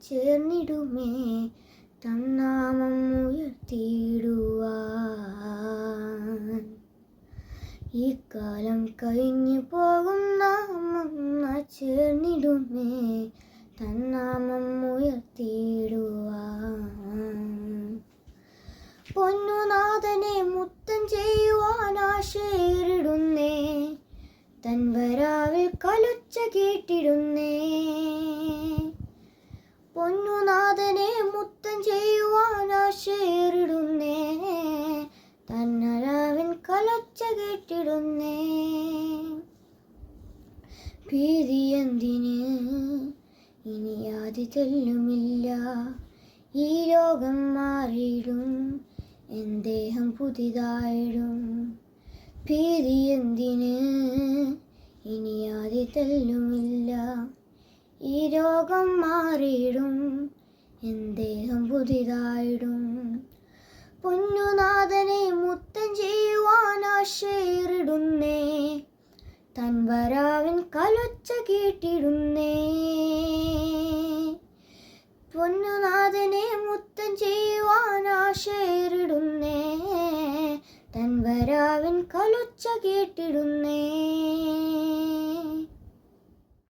ചേർന്നിടുമേ തന്നാമം ഉയർത്തിയിടുവാൻ. ഈ കാലം കഴിഞ്ഞു പോകും നാം ചേർന്നിടുമേ തന്നാമം ഉയർത്തിയിടുവാൻ. പൊന്നുനാഥനെ മുത്തം ചെയ്യുവാൻ ആശയേറിടുന്നേ തൻ വരാവിൽ കലൊച്ച കേട്ടിടുന്നേ. പൊന്നുനാഥനെ മുത്തം ചെയ്യുവാൻ ആശയേറിടുന്നേ തൻ വരാവിൽ കലൊച്ച കേട്ടിടുന്നേ. ഭീതിയെന്തിന് ഇനി യാതി തെല്ലുമില്ല, ഈ ലോകം മാറിയിടും എൻ ദേഹം പുതിയതായിടും. ഭീതിയെന്തിന് ഇനി യാതി തെല്ലുമില്ല, ഈ ലോകം മാറിയിടും എൻ ദേഹം പുതിയതായിടും. പൊന്നുനാഥനെ മുത്തം ചെയ്യുവാൻ ആശയേറിടുന്നേ തൻ വരാവിൻ കലൊച്ച കേട്ടിടുന്നേ. പൊന്നുനാഥനെ മുത്തം ചെയ്യുവാൻ ആശയേറിടുന്നേ തൻ വരാവിൻ കലൊച്ച കേട്ടിടുന്നേ.